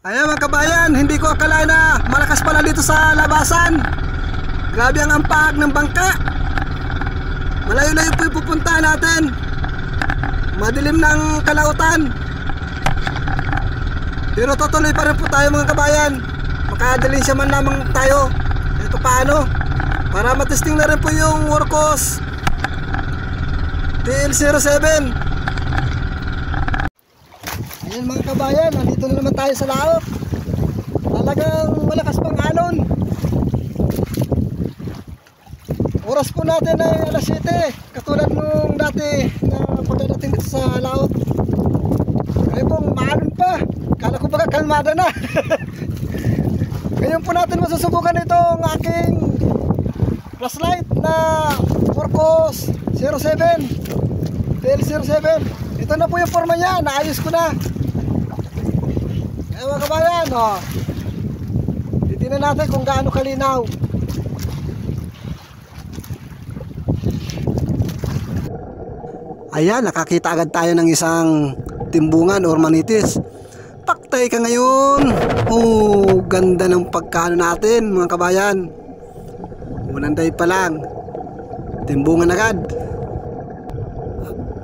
Ayan mga kabayan, hindi ko akalain na malakas pala dito sa labasan. Grabe ang ampag ng bangka. Malayo-layo po yung pupuntahan natin. Madilim ng kalautan. Pero tutuloy pa rin po tayo mga kabayan. Makadaling siya man lamang tayo. Ito paano? Para matesting na rin po yung Workhos TL07. Ayan mga kabayan, nandito na naman tayo sa laot. Talagang malakas pang alon. Oras po natin ay alas 7. Katulad nung dati na pagdating dito sa laot. Ngayon pong maalon pa. Kala ko baka kalmada na. Ngayon po natin masusubukan itong aking flashlight na Workhos 07 TL07. Ito na po yung forma niya, naayos ko na. Ayan mga kabayan, titignan natin kung gaano kalinaw. Ayan, nakakita agad tayo ng isang timbungan or manitis. Paktay ka ngayon. Oh, ganda ng pagkano natin mga kabayan. Unang day pa lang, timbungan agad.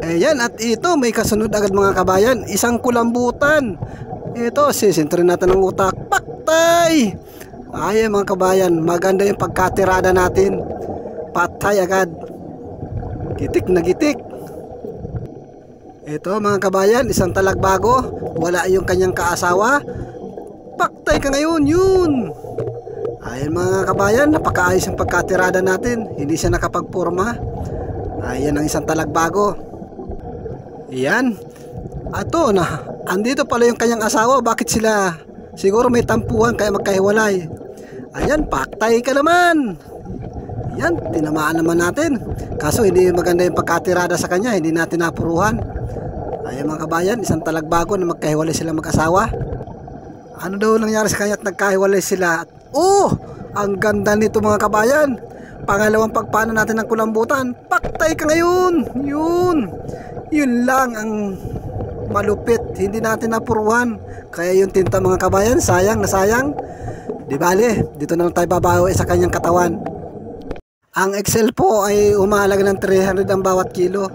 Ayan, at ito may kasunod agad mga kabayan, isang kulambutan. Ito, sisintrin natin ang utak. Paktay! Ayan mga kabayan, maganda yung pagkatirada natin. Patay agad. Gitik na gitik. Ito mga kabayan, isang talagbago. Wala yung kanyang kaasawa. Paktay ka ngayon, yun. Ayan mga kabayan, napakaayos yung pagkatirada natin. Hindi siya nakapagporma. Ayan ang isang talagbago. Ayan. Ato na, andito pala yung kanyang asawa. Bakit sila? Siguro may tampuhan kaya magkahiwalay. Ayan, paktay ka naman. Ayan, tinamaan naman natin. Kaso hindi maganda yung pagkatirada sa kanya. Hindi natin napuruhan. Ayan mga kabayan, isang talagbago na magkahiwalay sila mag-asawa. Ano daw nangyari sa kanya at nagkahiwalay sila? Oh, ang ganda nito mga kabayan. Pangalawang pagpano natin ng kulambutan. Paktay ka ngayon. Yun lang ang malupit, hindi natin napuruhan. Kaya yung tinta mga kabayan, sayang na sayang. Di bale, dito na lang tayo babawi sa kanyang katawan. Ang Excel po ay umahalaga ng 300 ang bawat kilo.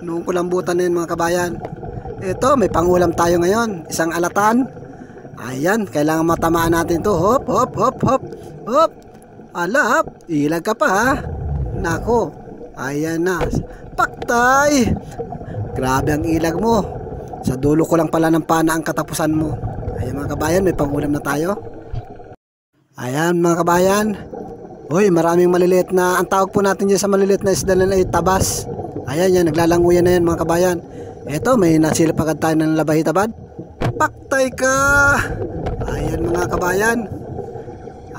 Noong kulambutan na yun mga kabayan. Ito, may pangulam tayo ngayon. Isang alatan. Ayan, kailangan matamaan natin to. Hop, hop, hop, hop, hop. Alap, ilag ka pa ha. Nako, ayan na. Paktay. Grabe ang ilag mo. Sa dulo ko lang pala ng pana ang katapusan mo. Ayan mga kabayan, may pangulam na tayo. Ayan mga kabayan. Uy, maraming maliliit na, ang tawag po natin dyan sa maliliit na isda na ay tabas. Ayan yan, naglalanguyan na yan mga kabayan. Eto, may nasilip agad tayo ng labahitabad. Paktay ka. Ayan mga kabayan.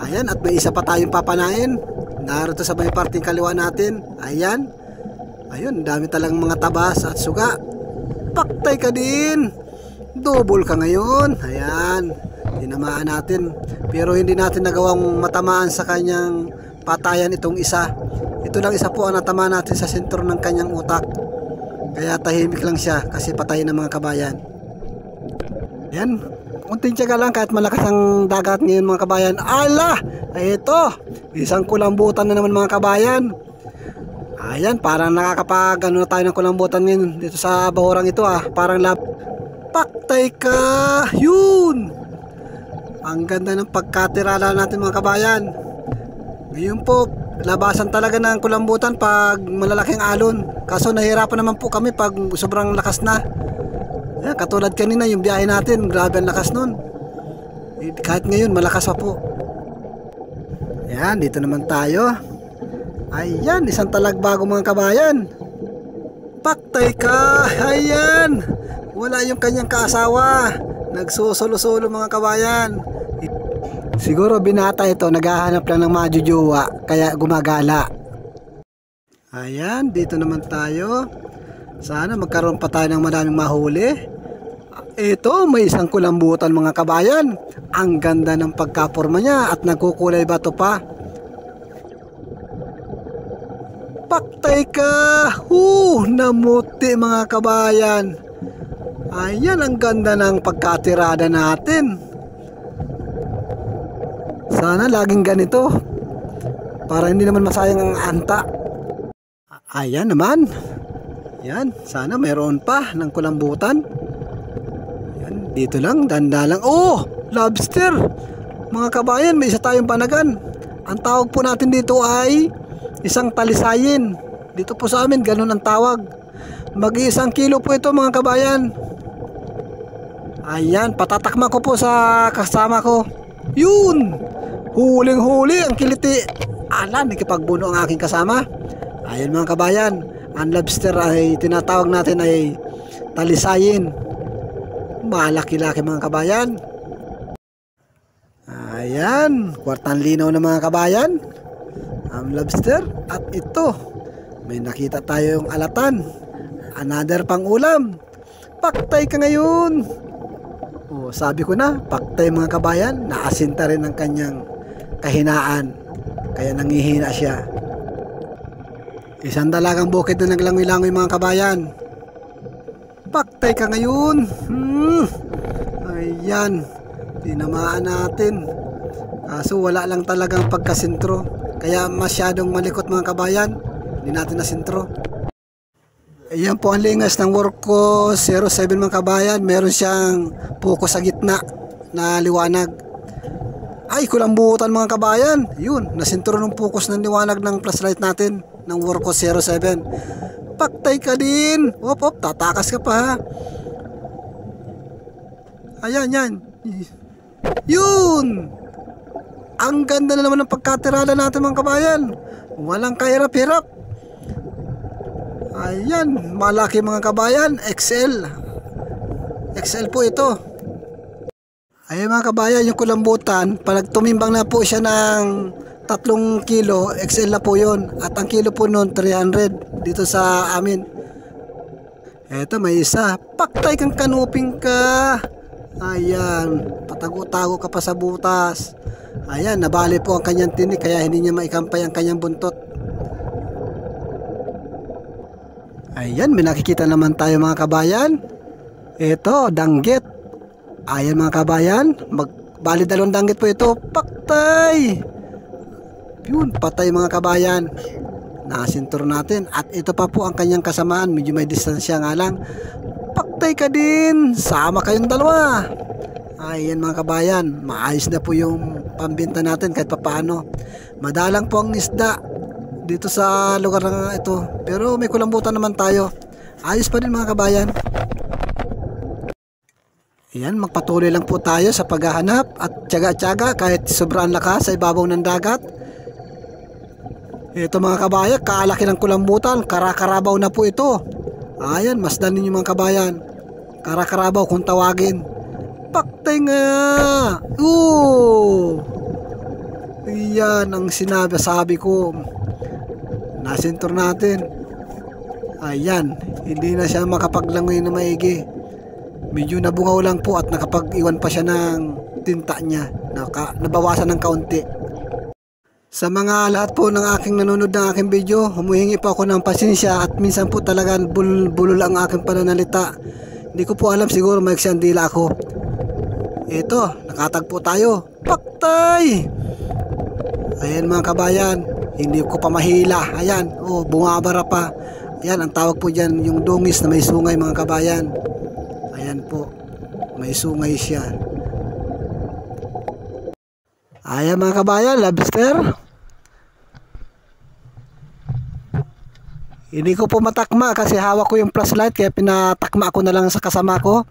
Ayan, at may isa pa tayong papanain. Narito sa may parting kaliwa natin. Ayan. Ayun, dami talagang mga tabas at suga. Paktay ka din. Double ka ngayon. Ayan, tinamaan natin. Pero hindi natin nagawang matamaan sa kanyang patayan itong isa. Ito lang isa po ang natamaan natin sa sentro ng kanyang utak. Kaya tahimik lang siya kasi patay na mga kabayan. Ayan, unting tiyaga lang kahit malakas ang dagat ngayon mga kabayan. Ala, ito, isang kulambutan na naman mga kabayan. Ayan, parang nakakapag ano na tayo ng kulambutan ngayon dito sa bahurang ito parang lab. Paktay ka. Yun. Ang ganda ng pagkatirala natin mga kabayan. Ngayon po, labasan talaga ng kulambutan pag malalaking alon. Kaso nahihirapan naman po kami pag sobrang lakas na. Ayan, katulad kanina yung biyahe natin, grabe ang lakas nun. Kahit ngayon malakas pa po. Ayan, dito naman tayo. Ayan, isang talagbago mga kabayan. Paktay ka. Ayan, wala yung kanyang kaasawa. Nagsusulo-sulo mga kabayan. Siguro binata ito, naghahanap lang ng majujuwa, kaya gumagala. Ayan, dito naman tayo. Sana magkaroon pa tayo ng maraming mahuli. Ito, may isang kulambutan mga kabayan. Ang ganda ng pagkaporma niya at nagkukulay bato pa. Paktay ka. Namuti mga kabayan. Ayan, ang ganda ng pagkatirada natin. Sana laging ganito para hindi naman masayang ang anta. Ayan naman. Yan, sana mayroon pa ng kulambutan. Yan, dito lang, dandalang. Oh, lobster. Mga kabayan, may isa tayong panagan. Ang tawag po natin dito ay isang talisayin. Dito po sa amin, ganun ang tawag. Mag-1 kilo po ito mga kabayan. Ayan, patatakma ko po sa kasama ko. Yun! Huling-huli ang kiliti. Ala, nakipagbuno ang aking kasama. Ayan mga kabayan, ang lobster ay tinatawag natin ay talisayin. Malaki-laki mga kabayan. Ayan, kwartang linaw na mga kabayan ang lobster. At ito, may nakita tayong alatan. Another pang ulam. Paktay ka ngayon. Oh, sabi ko na, paktay mga kabayan. Naasinta rin ang kanyang kahinaan, kaya nangihina siya. Isang dalagang bukid na naglangoy-langoy mga kabayan. Paktay ka ngayon. Ayan, tinamaan natin. Kaso wala lang talagang pagkasintro, kaya masyadong malikot mga kabayan. Hindi natin nasintro. Ayan po ang lingas ng Worko 07 mga kabayan. Meron siyang puko sa gitna na liwanag. Ay, kulambutan mga kabayan. Yun, nasintro ng focus ng liwanag ng flashlight natin ng Worko 07. Paktay ka din. Op, tatakas ka pa ha. Ayan, yan. Yun. Ang ganda na naman ng pagkatirada natin mga kabayan. Walang kahirap-hirap. Ayan, malaki mga kabayan. XL. XL po ito. Ayan mga kabayan, yung kulambutan, pag tumimbang na po siya ng 3 kilo, XL na po yun. At ang kilo po nun, 300 dito sa amin. Eto, may isa. Paktay kang kanuping ka. Ayan, patago-tago ka pa sa butas. Ayan, nabali po ang kanyang tinik, kaya hindi niya maikampay ang kanyang buntot. Ayan, may nakikita naman tayo mga kabayan. Eto, danggit. Ayan mga kabayan, bali 2 danggit po ito. Paktay. Yun, patay mga kabayan. Nakasintur natin. At ito pa po ang kanyang kasamaan. Medyo may distansya nga lang. Paktay ka din. Sama kayong dalawa. Ayan mga kabayan, maayos na po yung pambinta natin kahit papaano. Madalang po ang isda dito sa lugar na ito. Pero may kulambutan naman tayo. Ayos pa din mga kabayan. Ayan, magpatuloy lang po tayo sa paghahanap at tiyaga-tiyaga kahit sobrang lakas sa ibabaw ng dagat. Ito mga kabayan, kalaki ng kulambutan, karakarabaw na po ito. Ayan, masdan ninyo mga kabayan. Karakarabaw kung tawagin. Paktay nga! Oo! Ayan ang sabi ko. Nasintur natin. Ayan, hindi na siya makapaglangoy na maigi. Medyo nabungaw lang po at nakapag-iwan pa siya ng tinta niya. Nabawasan ng kaunti. Sa mga lahat po ng aking nanonood ng aking video, humuhingi po ako ng pasensya at minsan po talagang bulol ang aking pananalita. Hindi ko po alam, siguro maiksi ang dila ako. Ito, nakatagpo tayo. Paktay! Ayan mga kabayan, hindi ko pa mahila. Ayan, oh, bumabara pa. Ayan, ang tawag po dyan, yung dungis na may sungay mga kabayan. Ayan po, may sungay siya. Ayan mga kabayan, lobster. Hindi ko po matakma kasi hawak ko yung flashlight, kaya pinatakma ko na lang sa kasama ko.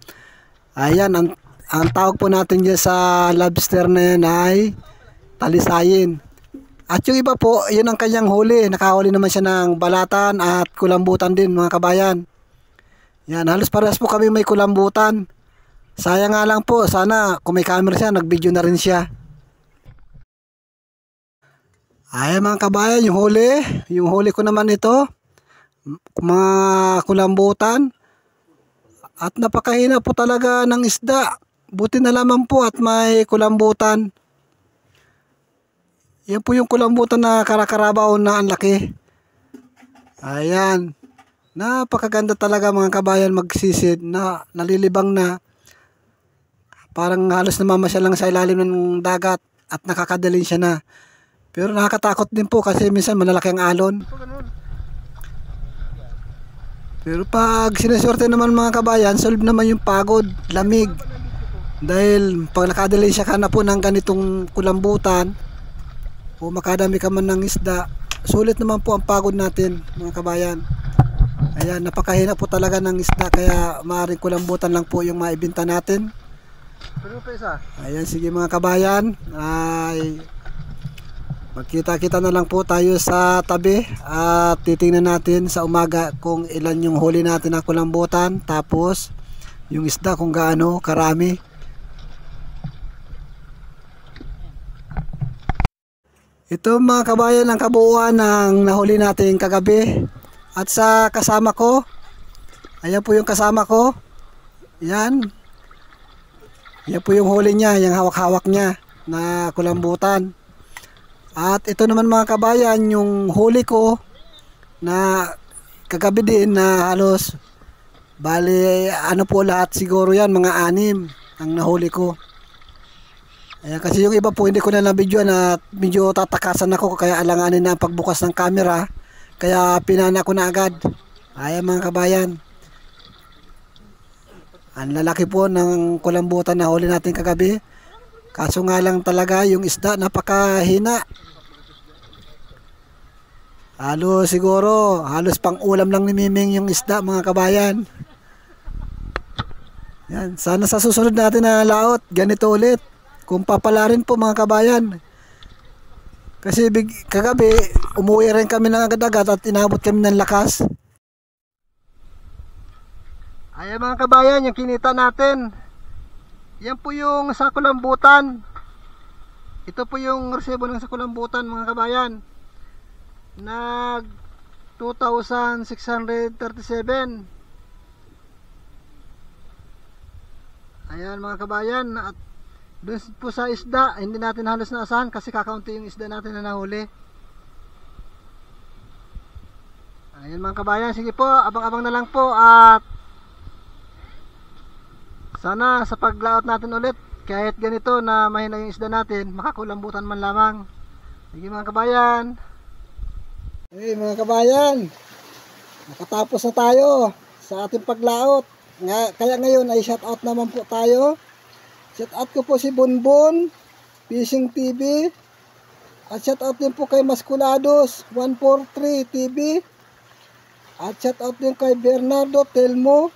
Ayan, ang tawag po natin dyan sa lobster na yan ay talisayin. At yung iba po, yun ang kanyang huli. Nakahuli naman siya ng balatan at kulambutan din mga kabayan. Yan, halos parehas po kami may kulambutan. Sayang nga lang po, sana kung may camera siya, nag-video na rin siya. Ayan mga kabayan, yung huli ko naman ito, mga kulambutan. At napakahina po talaga ng isda. Buti na lamang po at may kulambutan. Yan po yung kulambutan na karakarabaw na ang laki. Ayan. Napakaganda talaga mga kabayan magsisid na nalilibang na. Parang halos namamasyal lang sa ilalim ng dagat. at nakakadalin siya na. Pero nakakatakot din po kasi minsan malalaki ang alon. Pero pag sineswerte naman mga kabayan, solve naman yung pagod, lamig. Dahil pag nakadalin siya ka na po ng ganitong kulambutan o makadami ka man ng isda, sulit naman po ang pagod natin mga kabayan. Ayan, napakahina po talaga ng isda, kaya maaaring kulambutan lang po yung maibenta natin. Ayan, sige mga kabayan, ay magkita-kita na lang po tayo sa tabi at titingnan natin sa umaga kung ilan yung huli natin na kulambutan, tapos yung isda kung gaano karami. Ito mga kabayan ang kabuuan ng nahuli natin kagabi. At sa kasama ko, ayan po yung kasama ko. Yan. Yan po yung huli niya, yung hawak-hawak niya na kulambutan. At ito naman mga kabayan, yung huli ko na kagabi din na halos bali ano po lahat siguro yan, mga 6 ang nahuli ko. Ayan, kasi yung iba po hindi ko na na-video na medyo tatakasan ako kaya alanganin na ang pagbukas ng camera. Kaya pinana ko na agad. Ayan mga kabayan. Ang lalaki po ng kulambutan na huli natin kagabi. Kaso nga lang talaga yung isda napakahina. Halos pang ulam lang ni Miming yung isda mga kabayan. Yan, sana sa susunod natin na laot, ganito ulit. Kung papalarin po mga kabayan. Kasi kagabi, umuwi rin kami ng agad-agad at inabot kami ng lakas. Ayan mga kabayan, yung kinita natin. Yan po yung sa kulambutan. Ito po yung resibo ng sa kulambutan mga kabayan. Nag 2,637. Ayan mga kabayan, at doon po sa isda, hindi natin halos naasahan kasi kakaunti yung isda natin na nahuli. Ayan mga kabayan, sige po, abang-abang na lang po at sana sa paglaot natin ulit, kahit ganito na mahina yung isda natin, makakulambutan man lamang. Sige mga kabayan. Hey mga kabayan, nakatapos na tayo sa ating paglaot. Kaya ngayon ay shout out naman po tayo. Shout out ko po si Bunbun Fishing TV. At shout out din po kay Masculados 143 TV. At shout out din kay Bernardo Telmo.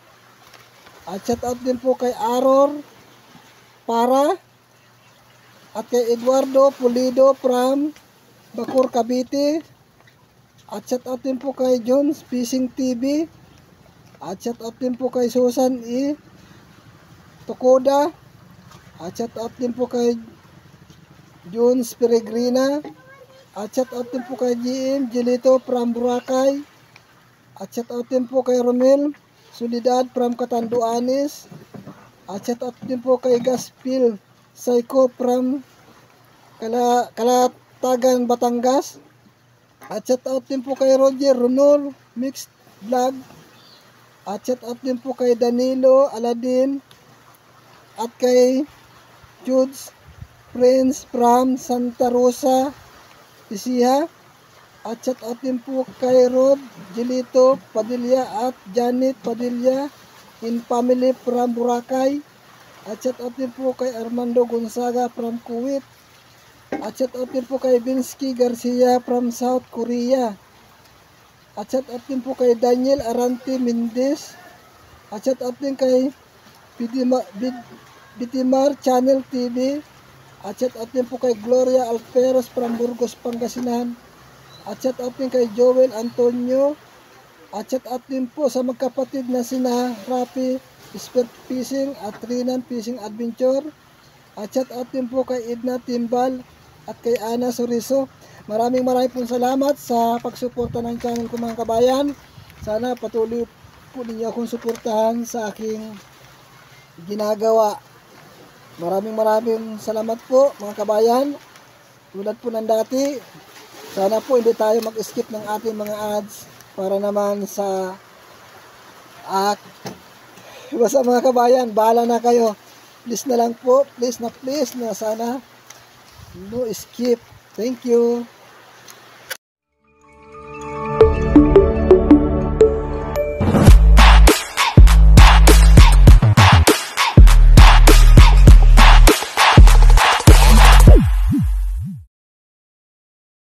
At shout out din po kay Aror Para. At kay Eduardo Pulido from Bacor, Cavite. At shout out din po kay Jones Fishing TV. At shout out din po kay Susan E. Tokoda. At shout out din po kay Jones Peregrina. At shout out din po kay GM Gilito from Boracay. At shout out din po kay Romel Solidad from Catanduanes. At shout out din po kay Gaspil Psycho from Kalatagan, Batangas. At shout out din po kay Roger Runol Mixed Vlog. At shout out din po kay Danilo Aladin. At kay Jude's Friends from Santa Rosa, Isiha. At shout out din po kay Rod Gilito Padilla at Janet Padilla in family from Boracay. At shout out din po kay Armando Gonzaga from Kuwait. At shout out din po kay Vinsky Garcia from South Korea. At shout out din po kay Daniel Arante Mendez. At shout out din kay Bitimar Channel TV. At shout out din po kay Gloria Alferos from Burgos, Pangasinan. At shout out din kay Joel Antonio. At shout out din po sa magkapatid na sina Rafi Sport Fishing at Rinan Fishing Adventure. At shout out din po kay Edna Timbal at kay Ana Soriso. Maraming pong salamat sa pagsuporta ng channel ko mga kabayan. Sana patuloy po ninyo akong suportahan sa aking ginagawa. Maraming salamat po mga kabayan. Tulad po ng dati, sana po hindi tayo mag-skip ng ating mga ads para naman sa basta mga kabayan, bahala na kayo. Please na lang po, please na sana No skip. Thank you.